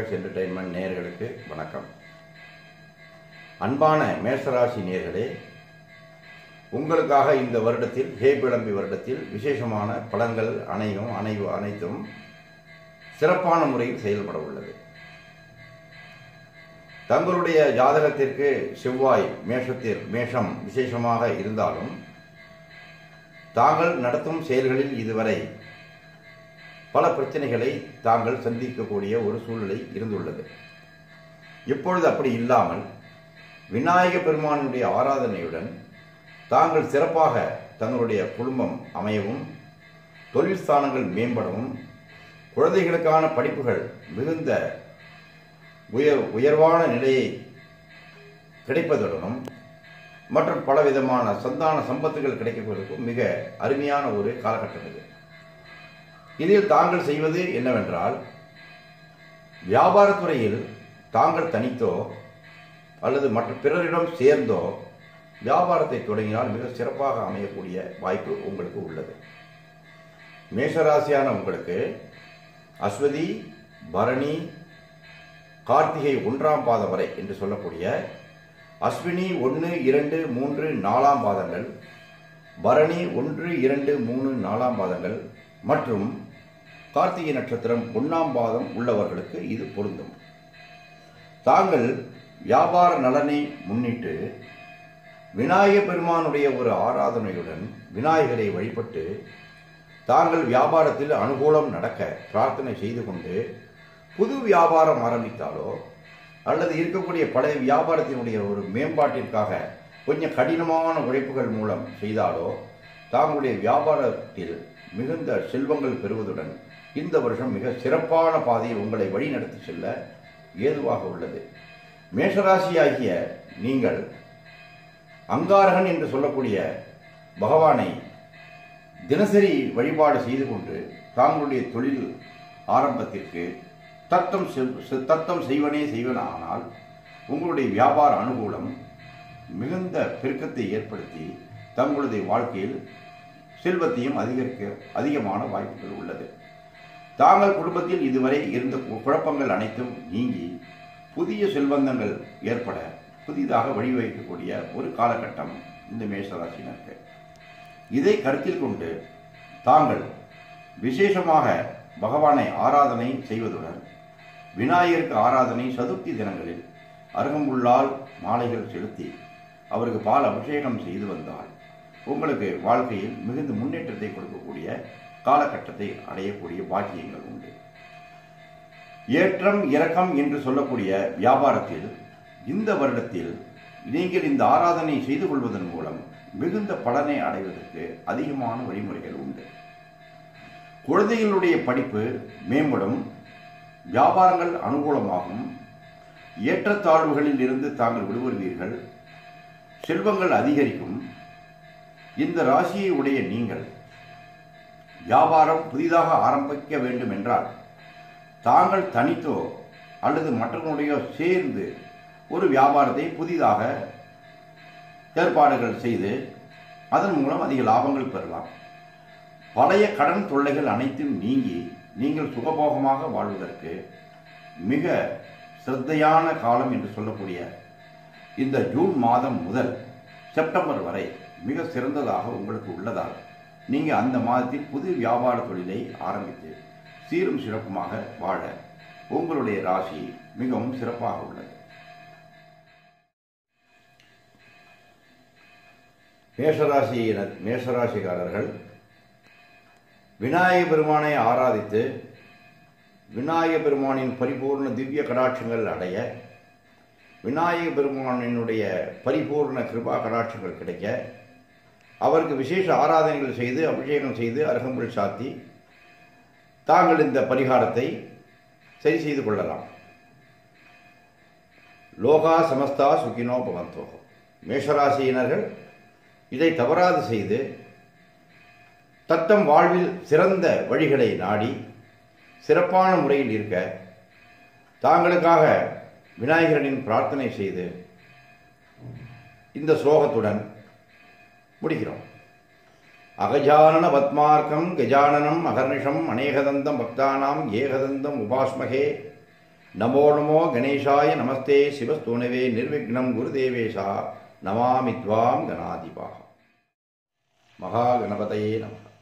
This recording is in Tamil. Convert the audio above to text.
ரிலாக்ஸ் என்டர்டெயின்மெண்ட் நேயர்களுக்கு வணக்கம். அன்பான மேஷராசி நேயர்களே, உங்களுக்காக இந்த வருடத்தில் ஹேபிளம்பி வருடத்தில் விசேஷமான பலன்கள் அனைத்தும் சிறப்பான முறையில் செயல்பட உள்ளது. தங்களுடைய ஜாதகத்திற்கு செவ்வாய் மேஷம் விசேஷமாக இருந்தாலும் தாங்கள் நடத்தும் செயல்களில் இதுவரை பல பிரச்சனைகளை தாங்கள் சந்திக்கக்கூடிய ஒரு சூழ்நிலை இருந்துள்ளது. இப்பொழுது அப்படி இல்லாமல் விநாயக பெருமானுடைய ஆராதனையுடன் தாங்கள் சிறப்பாக தங்களுடைய குடும்பம் அமையவும், தொழில் ஸ்தானங்கள் மேம்படவும், குழந்தைகளுக்கான படிப்புகள் மிகுந்த உயர்வான நிலையை கிடைப்பதுடனும் மற்றும் பலவிதமான சந்தான சம்பத்துகள் கிடைப்பதற்கும் மிக அருமையான ஒரு காலகட்டம் இது. இதில் தாங்கள் செய்வது என்னவென்றால், வியாபாரத்துறையில் தாங்கள் தனித்தோ அல்லது மற்ற பிறரிடம் சேர்ந்தோ வியாபாரத்தை தொடங்கினால் மிக சிறப்பாக அமையக்கூடிய வாய்ப்பு உங்களுக்கு உள்ளது. மேஷராசியான உங்களுக்கு அஸ்வதி, பரணி, கார்த்திகை 1ஆம் பாதம் வரை என்று சொல்லக்கூடிய அஸ்வினி 1, 2, 3, 4ஆம் பாதங்கள், பரணி 1, 2, 3, 4ஆம் பாதங்கள் மற்றும் கார்த்திகை நட்சத்திரம் 1ஆம் பாதம் உள்ளவர்களுக்கு இது பொருந்தும். தாங்கள் வியாபார நலனை முன்னிட்டு விநாயக பெருமானுடைய ஒரு ஆராதனையுடன் விநாயகரை வழிபட்டு தாங்கள் வியாபாரத்தில் அனுகூலம் நடக்க பிரார்த்தனை செய்து கொண்டு புது வியாபாரம் ஆரம்பித்தாலோ அல்லது இருக்கக்கூடிய பழைய வியாபாரத்தினுடைய ஒரு மேம்பாட்டிற்காக கொஞ்சம் கடினமான உழைப்புகள் மூலம் செய்தாலோ தாங்களுடைய வியாபாரத்தில் மிகுந்த செல்வங்கள் பெறுவதுடன் இந்த வருஷம் மிக சிறப்பான பாதையில் உங்களை வழி நடத்தி செல்ல ஏதுவாக உள்ளது. மேஷராசியாகிய நீங்கள் அங்காரகன் என்று சொல்லக்கூடிய பகவானை தினசரி வழிபாடு செய்து கொண்டு தாங்களுடைய தொழில் ஆரம்பத்திற்கு தத்தம் செய்வனானால் உங்களுடைய வியாபார அனுகூலம் மிகுந்த பெருக்கத்தை ஏற்படுத்தி தங்களுடைய வாழ்க்கையில் செல்வத்தையும் அதிகமான வாய்ப்புகள் உள்ளது. தாங்கள் குடும்பத்தில் இதுவரை இருந்த குழப்பங்கள் அனைத்தும் நீங்கி புதிய செல்வந்தங்கள் ஏற்பட புதிதாக வழிவகுக்கக்கூடிய ஒரு காலகட்டம் இந்த மேஷராசினருக்கு. இதை கருத்தில் கொண்டு தாங்கள் விசேஷமாக பகவானை ஆராதனை செய்வதுடன் விநாயகருக்கு ஆராதனை சதுர்த்தி தினங்களில் அருகம்புல்லால் மாலைகள் செலுத்தி அவருக்கு பால் அபிஷேகம் செய்து வந்தால் உங்களுக்கு வாழ்க்கையில் மிகுந்த முன்னேற்றத்தை கொடுக்கக்கூடிய காலகட்டத்தை அடையக்கூடிய பாக்கியங்கள் உண்டு. ஏற்றம் இறக்கம் என்று சொல்லக்கூடிய வியாபாரத்தில் இந்த வருடத்தில் நீங்கள் இந்த ஆராதனை செய்து கொள்வதன் மூலம் மிகுந்த பலனை அடைவதற்கு அதிகமான வழிமுறைகள் உண்டு. குழந்தைகளுடைய படிப்பு மேம்படும், வியாபாரங்கள் அனுகூலமாகும், ஏற்றத்தாழ்வுகளில் இருந்து தாங்கள் விடுபடுவீர்கள், செல்வங்கள் அதிகரிக்கும். இந்த ராசியை உடைய நீங்கள் வியாபாரம் புதிதாக ஆரம்பிக்க வேண்டும் என்றால் தாங்கள் தனித்தோ அல்லது மற்றவர்களுடையோ சேர்ந்து ஒரு வியாபாரத்தை புதிதாக ஏற்பாடுகள் செய்து அதன் மூலம் அதிக லாபங்கள் பெறலாம். பழைய கடன் தொல்லைகள் அனைத்தும் நீங்கி நீங்கள் சுகபோகமாக வாழ்வதற்கு மிக சிரத்தையான காலம் என்று சொல்லக்கூடிய இந்த ஜூன் மாதம் முதல் செப்டம்பர் வரை மிக சிறந்ததாக உங்களுக்கு உள்ளதால் நீங்கள் அந்த மாதத்தில் புது வியாபார தொழிலை ஆரம்பித்து சீரும் சிறப்புமாக வாழ உங்களுடைய ராசி மிகவும் சிறப்பாக உள்ளது. மேஷராசிக்காரர்கள் விநாயக பெருமானை ஆராதித்து விநாயக பெருமானின் பரிபூர்ண திவ்ய கடாட்சங்கள் அடைய, விநாயக பெருமானினுடைய பரிபூர்ண கிருபா கடாட்சங்கள் கிடைக்க அவருக்கு விசேஷ ஆராதனைகள் செய்து அபிஷேகம் செய்து அருகம்புல் சாத்தி தாங்கள் இந்த பரிகாரத்தை சரி செய்து கொள்ளலாம். லோகா சமஸ்தா சுகினோ பவந்தோ. மேஷராசியினர்கள் இதை தவறாது செய்து தத்தம் வாழ்வில் சிறந்த வழிகளை நாடி சிறப்பான முறையில் இருக்க தாங்களுக்காக விநாயகரின் பிரார்த்தனை செய்து இந்த ஸ்லோகத்துடன் முடிக்கிறோம். அகஜானன பத்மார்க்கம் கஜானனம் அகர்நிஷம் அநேகதந்தம் பக்தானாம் ஏகதந்தம் உபாஸ்மகே நமோ நமோ கணேசாய நமஸ்தே சிவஸ்தூணவே நிர்விக்னம் குருதேவேஷா நமாமி த்வாம் கணாதிபா. மகாகணபதயே நமः.